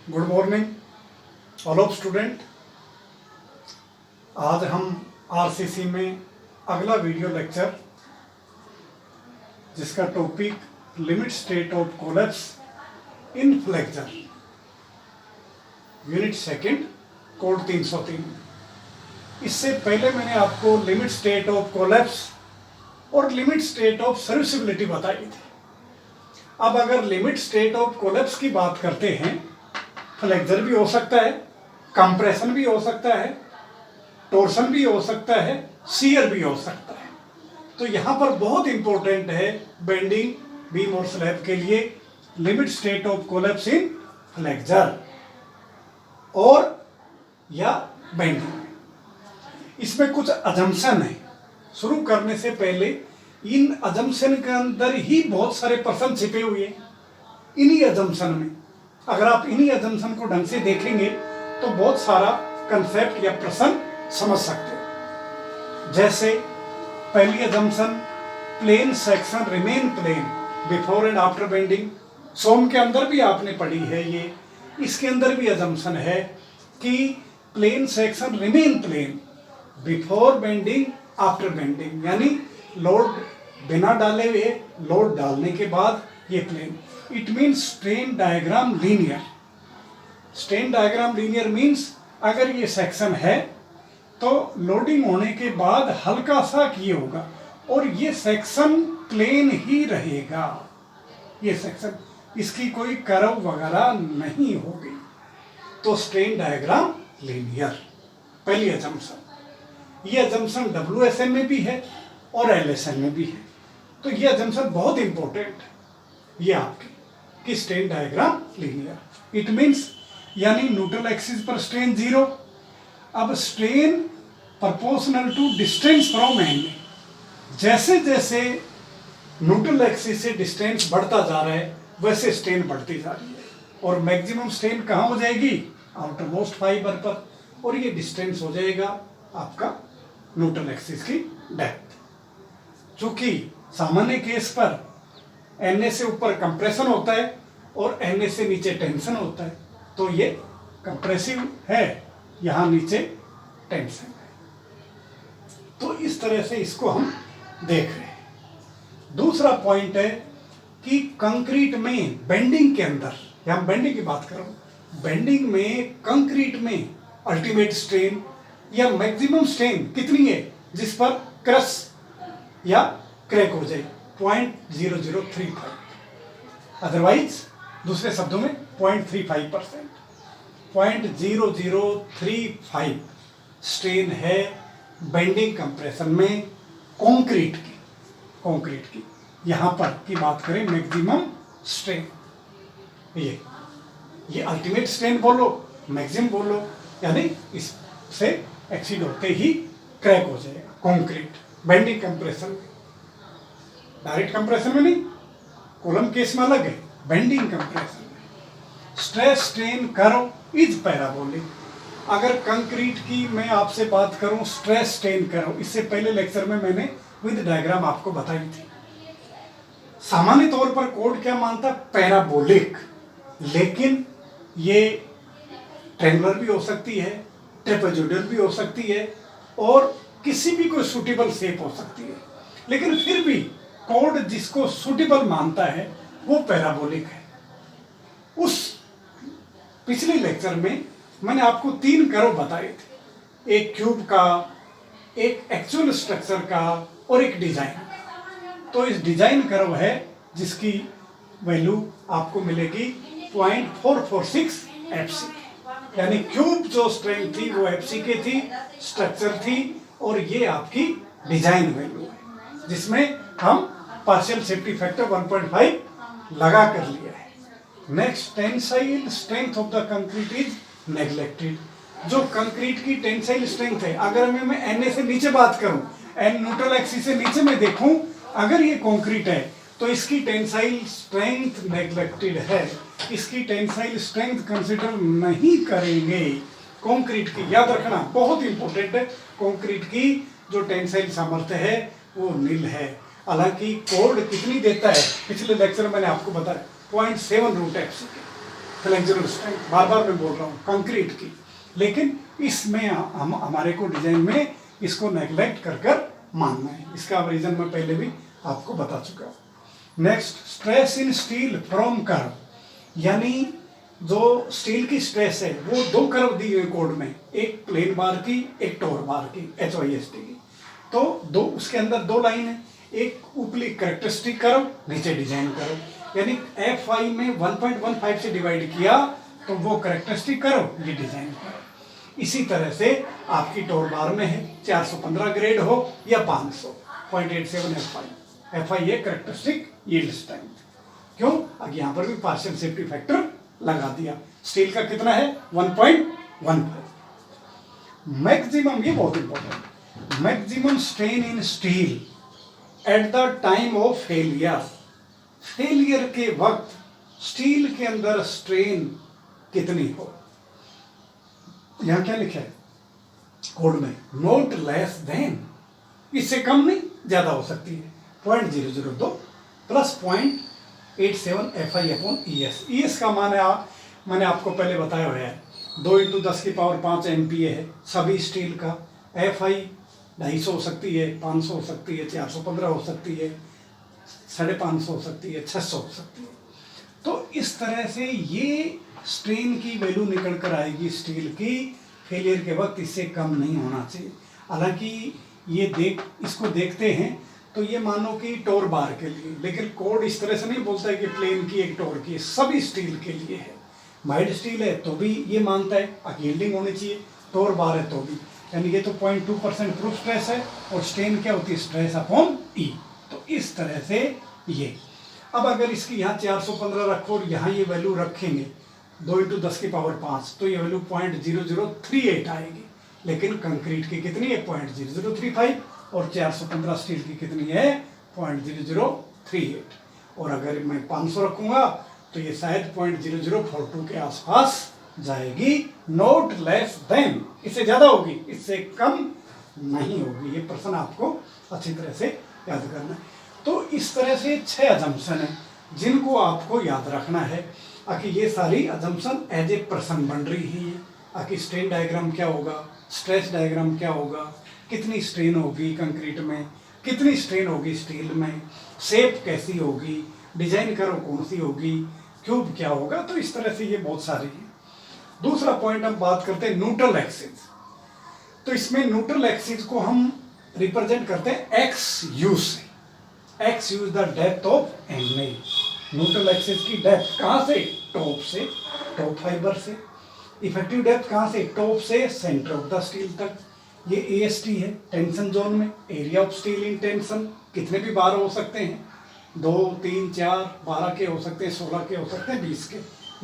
Good morning all of student. आज हम RCC में अगला वीडियो लेक्चर जिसका topic limit state of collapse in flexor unit second code 303। इससे पहले मैंने आपको लिमिट स्टेट ऑफ कोलैप्स और लिमिट स्टेट ऑफ सर्विसिबिलिटी बताई थी। अब अगर लिमिट स्टेट ऑफ कोलैप्स की बात करते हैं, फ्लेक्सर भी हो सकता है, कंप्रेशन भी हो सकता है, टोर्सन भी हो सकता है, शियर भी हो सकता है। तो यहाँ पर बहुत इंपॉर्टेंट है बेंडिंग बीम और स्लैब के लिए limit state of collapse in flexor और या बेंडिंग। इसमें कुछ अजम्पशन है। शुरू करने से पहले इन अजम्पशन के अंदर ही बहुत सारे प्रश्न छिपे हुए हैं। इन्हीं अजम्पशन में अगर आप इन्हीं अजम्पशन को ढंग से देखेंगे तो बहुत सारा कंसेप्ट या प्रश्न समझ सकते हैं। जैसे पहली assumption, plane section remain plane before and after bending. सोम के अंदर भी आपने पढ़ी है ये। इसके अंदर भी अजम्पशन है कि plane section remain plane before bending after bending, यानी लोड बिना डाले हुए लोड डालने के बाद ये plane. It means strain diagram linear. Strain diagram linear means अगर ये सेक्शन है तो लोडिंग होने के बाद हल्का सा ये होगा और ये सेक्शन प्लेन ही रहेगा। ये सेक्शन, इसकी कोई कर्व वगैरह नहीं होगी, तो स्ट्रेन डायग्राम लीनियर। पहली अजम्पशन। ये अजम्पशन WSN में भी है और LSN में भी है। तो ये अजम्पशन बहुत इंपॉर्टेंट है ये आपकी कि strain diagram linear. It means यानी न्यूट्रल एक्सिस पर स्ट्रेन 0। अब strain proportional to distance from end. जैसे जैसे न्यूट्रल एक्सिस से डिस्टेंस बढ़ता जा रहा है वैसे स्ट्रेन बढ़ती जा रही है और मैक्सिमम स्ट्रेन कहाँ हो जाएगी? आउटर मोस्ट फाइबर पर, और ये डिस्टेंस हो जाएगा आपका न्यूट्रल एक्सिस की डेप्थ। चूंकि सामान्य केस पर Na से ऊपर कंप्रेशन होता है और Na से नीचे टेंशन होता है, तो ये कंप्रेसिव है, यहाँ नीचे टेंशन है। तो इस तरह से इसको हम देख रहे हैं। दूसरा पॉइंट है कि कंक्रीट में बेंडिंग के अंदर, यहाँ बेंडिंग की बात करूं, बेंडिंग में कंक्रीट में अल्टीमेट स्ट्रेन या मैक्सिमम स्ट्रेन कितनी है जिस पर क्रश या क्रैक हो जाए? 0.0035। अदरवाइज दूसरे शब्दों में 0.35%। 0.0035 स्ट्रेन है बेंडिंग कंप्रेशन में कंक्रीट की। यहां पर की बात करें मैक्सिमम स्ट्रेन, ये अल्टीमेट स्ट्रेन बोलो, मैक्सिमम बोलो, यानी इससे एक्सीड होते ही क्रैक हो जाएगा कंक्रीट बेंडिंग कंप्रेशन में। डायरेक्ट कंप्रेशन में नहीं, कॉलम केस में अलग है, बेंडिंग कंप्रेशन में। Stress strain curve is parabolic. अगर कंक्रीट की मैं आपसे बात करूं, स्ट्रेस स्ट्रेन कर्व, इससे पहले लेक्चर में मैंने विद डायग्राम आपको बताई थी। सामान्य तौर पर कोड क्या मानता? पैराबोलिक। लेकिन ये ट्रेंगुलर भी हो सकती है, ट्रेपेजोइडल भी हो सकती है और किसी भी कोई सूटेबल शेप हो सकती है। लेकिन फिर भी कोड जिसको सूटेबल मानता है वो पैराबोलिक है। उस पिछले लेक्चर में मैंने आपको 3 कर्व बताए थे, एक क्यूब का, एक एक्चुअल स्ट्रक्चर का और एक डिजाइन का। तो इस डिजाइन कर्व है जिसकी वैल्यू आपको मिलेगी 0.446 FC, यानी क्यूब जो स्ट्रेंथ थी वो FCK थी, स्ट्रक्चर थी, और ये आपकी डिजाइन वैल्यू है जिसमें हम पार्शियल सेफ्टी फैक्टर 1.5 लगा कर लिया है। Next, tensile strength of the concrete is neglected. जो कंक्रीट की टेंसाइल स्ट्रेंथ है, अगर मैं Na से नीचे बात करूं, न्यूट्रल एक्सिस से नीचे मैं देखूं, अगर ये कंक्रीट है तो इसकी टेंसाइल स्ट्रेंथ नेग्लेक्टेड है। इसकी टेंसाइल स्ट्रेंथ कंसिडर नहीं करेंगे कंक्रीट की। याद रखना, बहुत इंपॉर्टेंट है। कंक्रीट की जो टेंसाइल सामर्थ्य है वो नील है। हालांकि कोड कितनी देता है, पिछले लेक्चर में मैंने आपको बताया 0.7 √FC। फ्लेक्सुरल स्ट्रेंथ, बार बार मैं बोल रहा हूँ कंक्रीट की, लेकिन इसमें हम हमारे को डिजाइन में इसको नेग्लेक्ट कर कर मानना है। इसका रीजन मैं पहले भी आपको बता चुका हूँ। Next, stress in steel from curve, यानी जो स्टील की स्ट्रेस है वो दो कर्व दी हुई कोड में, एक प्लेन बार की एक टोर बार की HYST की, तो दो उसके अंदर दो लाइन है, एक ऊपरी कैरेक्टरिस्टिक कर्व, नीचे डिजाइन कर्व, यानी FI में 1.15 से डिवाइड किया तो वो कैरेक्टरिस्टिक कर्व, ये डिजाइन कर्व। इसी तरह से आपकी टोर बार में है 415 ग्रेड हो या 500, 0.87 FI है कैरेक्टरिस्टिक यील्ड स्ट्रेंथ। क्यों? अब यहाँ पर भी पार्शियल सेफ्टी फैक्टर लगा दिया। स्टील का कितना है? 1.15। मैक्सिमम, ये बहुत important, maximum strain in steel at the time of failure, failure के वक्त स्टील के अंदर स्ट्रेन कितनी हो। यहां क्या लिखा है कोड में? नोट लेस देन, इससे कम नहीं, ज्यादा हो सकती है, 0.002 प्लस 0.87 FI/ES। ES का मान है, मैंने आपको पहले बताया हुआ है, 2 × 10⁵ MPa है सभी स्टील का। FI 250 हो सकती है, 500 हो सकती है, 415 हो सकती है, 550 हो सकती है, 600 हो सकती है। तो इस तरह से ये स्ट्रेन की वैल्यू निकल कर आएगी स्टील की फेलियर के वक्त, इससे कम नहीं होना चाहिए। हालांकि ये इसको देखते हैं तो ये मानो कि टोर बार के लिए, लेकिन कोड इस तरह से नहीं बोलता है कि प्लेन की एक टोर की, सभी स्टील के लिए है। माइल्ड स्टील है तो भी ये मानता है यील्डिंग होनी चाहिए, टोर बार है तो भी, यानी ये तो 0.2% प्रूफ स्ट्रेस है, और स्ट्रेन क्या होती है? Stress upon E। तो इस तरह से ये, अब अगर इसकी यहाँ 415 रखो और यहाँ ये वैल्यू रखेंगे 2 × 10⁵ तो ये वैल्यू 0.0038 आएगी, लेकिन कंक्रीट की कितनी है? 0.0035, और 415 स्टील की कितनी है? 0.0038। और अगर मैं 500 रखूंगा तो ये शायद 0.0042 के आसपास जाएगी। नोट लेस देन, इससे ज्यादा होगी, इससे कम नहीं होगी। ये प्रश्न आपको अच्छी तरह से याद करना है। तो इस तरह से 6 अजम्पशन है जिनको आपको याद रखना है। आखिर ये सारी अजम्पशन एज ए प्रश्न बन रही है। आखिर स्ट्रेन डायग्राम क्या होगा, स्ट्रेस डायग्राम क्या होगा, कितनी स्ट्रेन होगी कंक्रीट में, कितनी स्ट्रेन होगी स्टील में, शेप कैसी होगी, डिजाइन कर्व कौन सी होगी, क्यूब क्या होगा। तो इस तरह से ये बहुत सारी है। दूसरा पॉइंट हम बात करते हैं न्यूट्रल एक्सिस। तो इसमें न्यूट्रल एक्सिस को हम रिप्रेजेंट करते हैं XU से। XU is the depth of angle. Neutral axis की डेप्थ कहां से? टॉप से, टॉप फाइबर से। इफेक्टिव डेप्थ कहां से? टॉप से सेंटर ऑफ द स्टील तक। ये AST है, टेंशन जोन में, area of steel in tension. कितने भी बार हो सकते हैं, 2, 3, 4, 12 के हो सकते हैं, 16 के हो सकते हैं, 20 के।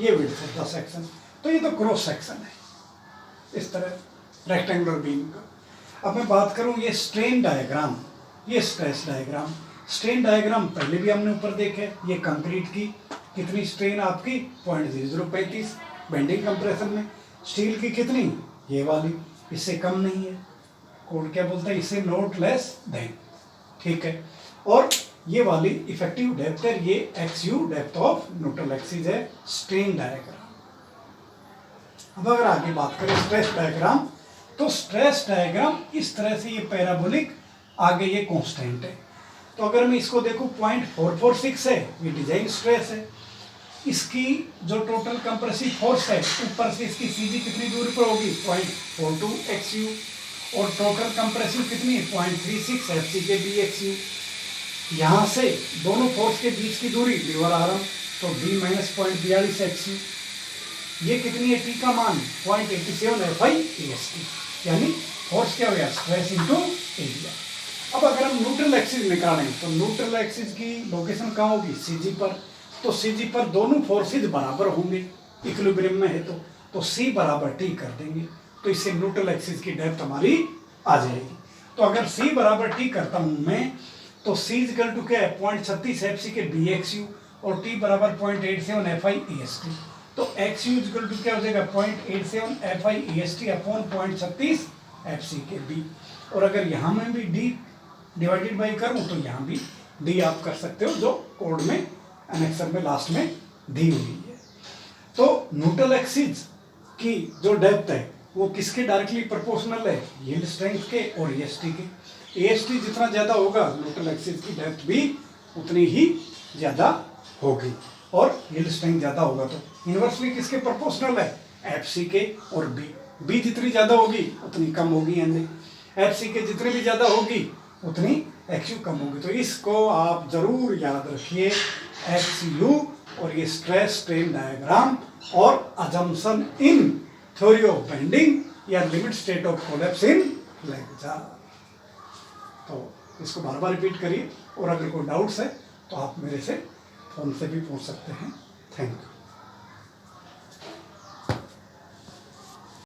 ये विड्थ ऑफ द सेक्शन। तो ये तो क्रॉस सेक्शन है इस तरह रेक्टेंगुलर बीम का। अब मैं बात करूं ये स्ट्रेन डायग्राम, ये स्ट्रेस डायग्राम। स्ट्रेन डायग्राम पहले भी हमने ऊपर देखे, ये कंक्रीट की कितनी स्ट्रेन आपकी? 0.0035 बेंडिंग कंप्रेशन में। स्टील की कितनी? ये वाली, इससे कम नहीं है। कोड क्या बोलता है? इससे नोट लेस देन, ठीक है। और ये वाली इफेक्टिव डेप्थ है, ये XU depth of neutral axis है, स्ट्रेन डायग्राम। अब अगर आगे बात करें स्ट्रेस डायग्राम, तो स्ट्रेस डायग्राम इस तरह से, ये पैराबोलिक, आगे ये कांस्टेंट है। तो अगर मैं इसको देखूं 0.446 है, ये डिजाइन स्ट्रेस है। इसकी जो टोटल कंप्रेसिव फोर्स है ऊपर से, इसकी सीधी कितनी दूरी पर होगी? 0.42 XU। और टोटल कंप्रेसिव कितनी है? 0.36 FC के BXU। यहाँ से दोनों फोर्स के बीच की दूरी लीवर आर्म, तो D - 0.42 XU। ये कितनी है? T का मान 0.87 FI/EST, यानी फोर्स क्या हो गया? Stress into area. अब अगर हम न्यूट्रल एक्सिस निकालें तो न्यूट्रल एक्सिस की लोकेशन कहाँ होगी? CG पर। तो CG पर दोनों फोर्सेज बराबर होंगे, इक्विलिब्रियम में है तो C = T कर देंगे, तो इससे न्यूट्रल एक्सिस की डेप्थ हमारी आ जाएगी। तो अगर C = T करता हूं मैं, तो C = क्या है? 0.36 FC के BXU, और T = 0.87 FI/EST। तो XU = क्या हो जाएगा? 0.87 FI/EST अपॉन 0.36 FC के B। और अगर यहाँ में भी D डिवाइडेड बाई करूँ तो यहाँ भी D आप कर सकते हो, जो कोड में एनेक्सर में लास्ट में दी हुई है। तो न्यूट्रल एक्सिस की जो डेप्थ है वो किसके डायरेक्टली प्रोपोर्शनल है, यील्ड स्ट्रेंथ के और एएसटी के। एएसटी जितना ज़्यादा होगा न्यूट्रल एक्सिस की डेप्थ भी उतनी ही ज़्यादा होगी, और यील्ड स्ट्रेंथ ज़्यादा होगा तो इन्वर्सली किसके प्रोपोर्शनल है, एफसी के और बी जितनी ज़्यादा होगी उतनी कम होगी एनए, एफसी के जितनी भी ज़्यादा होगी उतनी एक्सयू कम होगी। तो इसको आप ज़रूर याद रखिए, एक्सयू और ये स्ट्रेस स्ट्रेन डायग्राम और assumption in theory of bending या limit state of collapse in lecture. तो इसको बार बार रिपीट करिए, और अगर कोई डाउट्स है तो आप मेरे से फोन से भी पूछ सकते हैं। Thank you.